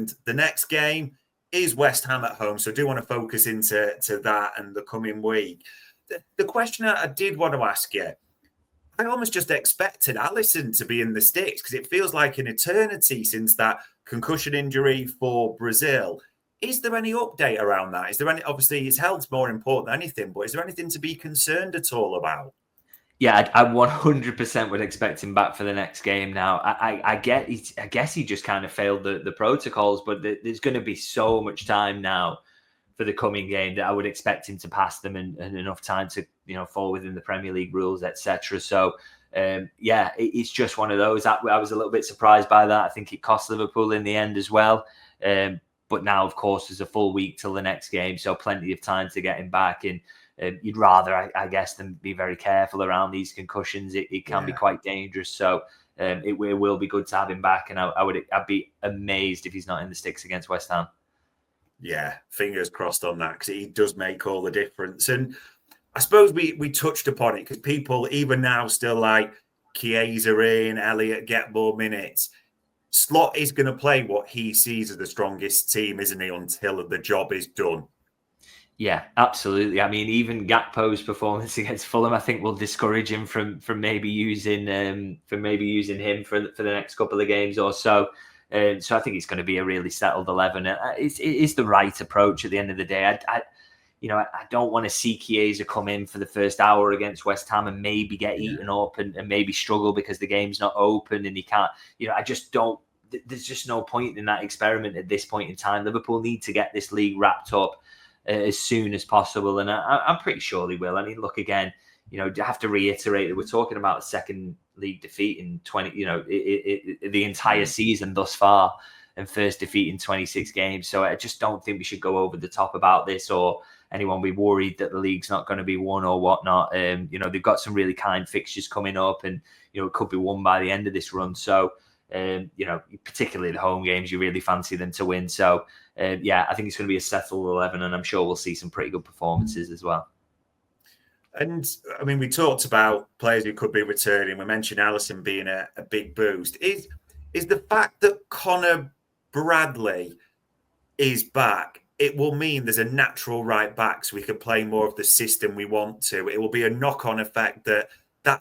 And the next game is West Ham at home. So I do want to focus into that and the coming week. The question I did want to ask you, I almost just expected Alisson to be in the sticks because it feels like an eternity since that concussion injury for Brazil. Is there any update around that? Is there any, obviously his health's more important than anything, but is there anything to be concerned at all about? Yeah, I 100% would expect him back for the next game now. I guess he just kind of failed the protocols, but there's going to be so much time now for the coming game that I would expect him to pass them and enough time to, fall within the Premier League rules, etc. So, it's just one of those. I was a little bit surprised by that. I think it cost Liverpool in the end as well. But now, of course, there's a full week till the next game, so plenty of time to get him back. And you'd rather, I guess, than be very careful around these concussions. It can be quite dangerous. So it will be good to have him back. And I'd be amazed if he's not in the sticks against West Ham. Yeah, fingers crossed on that because he does make all the difference. And I suppose we touched upon it because people even now still like Chiesa in, Elliott get more minutes. Slot is going to play what he sees as the strongest team, isn't he, until the job is done. Yeah, absolutely. I mean, even Gakpo's performance against Fulham, I think, will discourage him from maybe using him for the next couple of games or so. So I think it's going to be a really settled 11. It is the right approach at the end of the day. I don't want to see Chiesa come in for the first hour against West Ham and maybe get eaten up and maybe struggle because the game's not open and he can't. I just don't. There's just no point in that experiment at this point in time. Liverpool need to get this league wrapped up as soon as possible, and I'm pretty sure they will. I mean, look again. You have to reiterate that we're talking about a second league defeat in 20. The entire season thus far, and first defeat in 26 games. So I just don't think we should go over the top about this, or anyone be worried that the league's not going to be won or whatnot. They've got some really kind fixtures coming up, and it could be won by the end of this run. So. Particularly the home games, you really fancy them to win. So, I think it's going to be a settled 11, and I'm sure we'll see some pretty good performances as well. And I mean, we talked about players who could be returning. We mentioned Alisson being a big boost. Is the fact that Connor Bradley is back, it will mean there's a natural right back so we can play more of the system we want to. It will be a knock-on effect that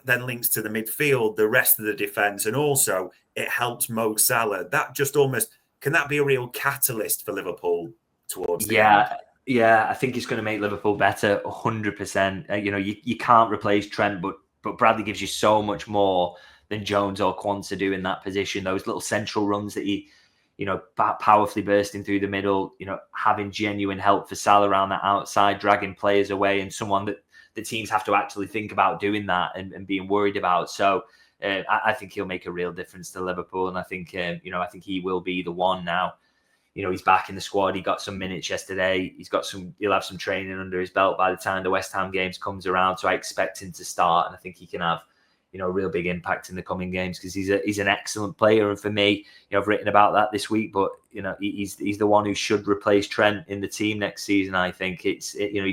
then links to the midfield, the rest of the defence, and also it helps Mo Salah. That just almost, can that be a real catalyst for Liverpool towards the end? Yeah, I think it's going to make Liverpool better, 100%. You can't replace Trent, but Bradley gives you so much more than Jones or Quansah do in that position. Those little central runs that he, powerfully bursting through the middle, having genuine help for Salah around that outside, dragging players away, and someone that the teams have to actually think about doing that and being worried about. So I think he'll make a real difference to Liverpool, and I think he will be the one now. He's back in the squad. He got some minutes yesterday. He'll have some training under his belt by the time the West Ham games comes around. So I expect him to start, and I think he can have a real big impact in the coming games because he's an excellent player. And for me, I've written about that this week, but he's the one who should replace Trent in the team next season. I think he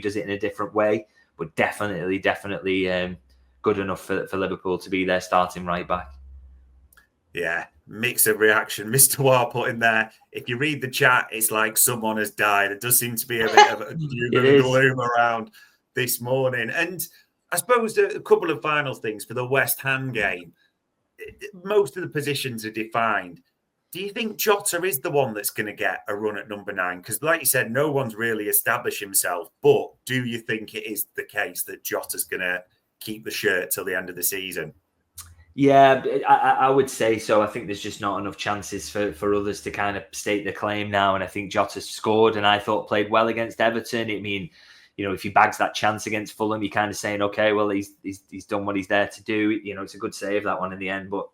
does it in a different way, but definitely good enough for Liverpool to be their starting right back. Yeah, mix of reaction. Mr. War put in there, if you read the chat, it's like someone has died. It does seem to be a bit of a doom and gloom around this morning. And I suppose a couple of final things for the West Ham game. Most of the positions are defined. Do you think Jota is the one that's going to get a run at number 9? Because like you said, no one's really established himself. But do you think it is the case that Jota's going to keep the shirt till the end of the season? Yeah, I would say so. I think there's just not enough chances for others to kind of state the claim now. And I think Jota scored and I thought played well against Everton. I mean, if he bags that chance against Fulham, you're kind of saying, okay, well, he's done what he's there to do. It's a good save, that one in the end. But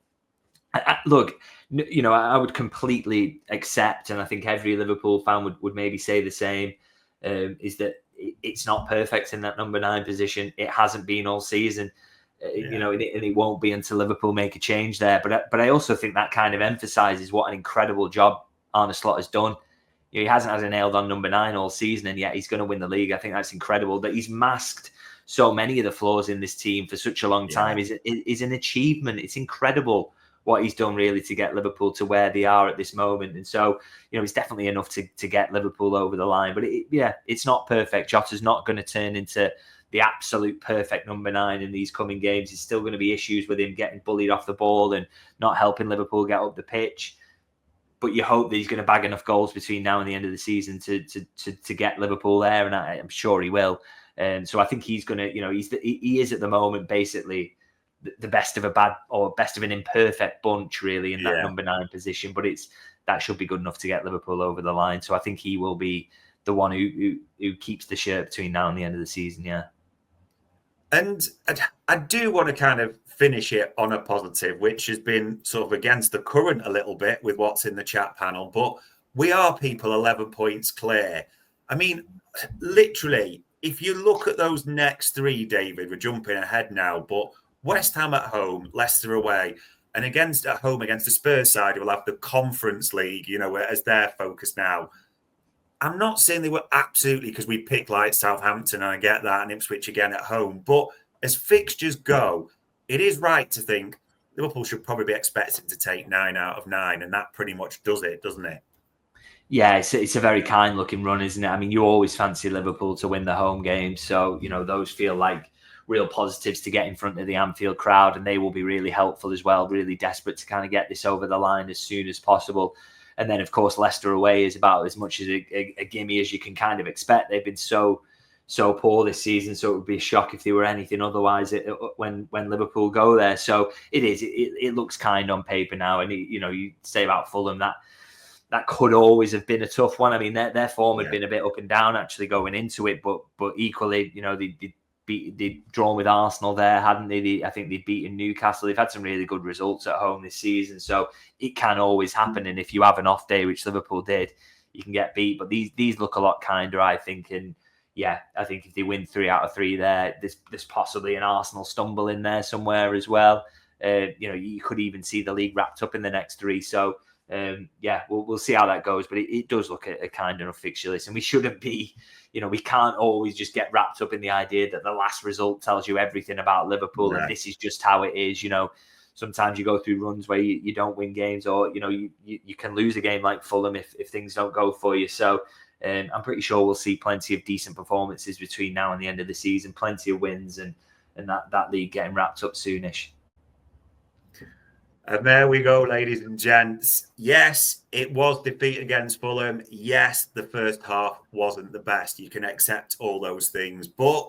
look, I would completely accept, and I think every Liverpool fan would maybe say the same, is that it's not perfect in that number 9 position. It hasn't been all season. And it won't be until Liverpool make a change there. But I also think that kind of emphasises what an incredible job Arne Slot has done. He hasn't had a nailed on number 9 all season, and yet he's going to win the league. I think that's incredible. That he's masked so many of the flaws in this team for such a long time is an achievement. It's incredible what he's done really to get Liverpool to where they are at this moment. And so, it's definitely enough to get Liverpool over the line. But it's not perfect. Jota's not going to turn into the absolute perfect number 9 in these coming games. There's still going to be issues with him getting bullied off the ball and not helping Liverpool get up the pitch. But you hope that he's going to bag enough goals between now and the end of the season to get Liverpool there, and I'm sure he will. So I think he's going to, he is at the moment basically the best of a bad or best of an imperfect bunch, really, in that number 9 position. But that should be good enough to get Liverpool over the line. So I think he will be the one who keeps the shirt between now and the end of the season. Yeah. And I do want to kind of finish it on a positive, which has been sort of against the current a little bit with what's in the chat panel. But we are people 11 points clear. I mean, literally, if you look at those next 3, David, we're jumping ahead now, but West Ham at home, Leicester away, and at home against the Spurs side, who will have the Conference League, as their focus now. I'm not saying they were absolutely, because we picked like Southampton, and I get that, and Ipswich again at home. But as fixtures go, it is right to think Liverpool should probably be expected to take 9 out of 9, and that pretty much does it, doesn't it? Yeah, it's a very kind-looking run, isn't it? I mean, you always fancy Liverpool to win the home games, so, those feel like real positives to get in front of the Anfield crowd, and they will be really helpful as well, really desperate to kind of get this over the line as soon as possible. And then, of course, Leicester away is about as much as a gimme as you can kind of expect. They've been so poor this season, so it would be a shock if they were anything otherwise when Liverpool go there. So it looks kind on paper now. And, you say about Fulham, that could always have been a tough one. I mean, their form had been a bit up and down actually going into it, but equally, they'd drawn with Arsenal there, hadn't they? I think they'd beaten Newcastle. They've had some really good results at home this season, so it can always happen. And if you have an off day, which Liverpool did, you can get beat. But these look a lot kinder, I think. And yeah, I think if they win 3 out of 3 there, there's possibly an Arsenal stumble in there somewhere as well. You could even see the league wrapped up in the next 3. So we'll see how that goes. But it does look a kind enough fixture list, and we shouldn't be. We can't always just get wrapped up in the idea that the last result tells you everything about Liverpool, and this is just how it is. Sometimes you go through runs where you don't win games, or you can lose a game like Fulham if things don't go for you. So I'm pretty sure we'll see plenty of decent performances between now and the end of the season, plenty of wins, and that league getting wrapped up soonish. And there we go, ladies and gents. Yes, it was defeat against Fulham. Yes, the first half wasn't the best. You can accept all those things. But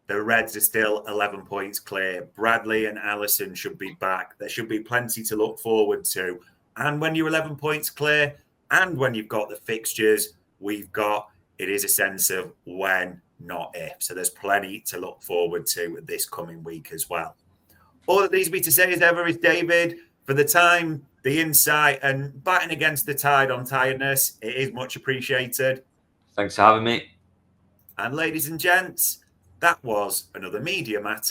the Reds are still 11 points clear. Bradley and Alisson should be back. There should be plenty to look forward to. And when you're 11 points clear, and when you've got the fixtures it is a sense of when, not if. So there's plenty to look forward to this coming week as well. All that needs me to say as ever is, David, for the time, the insight, and batting against the tide on tiredness, it is much appreciated. Thanks for having me. And ladies and gents, that was another Media Matter.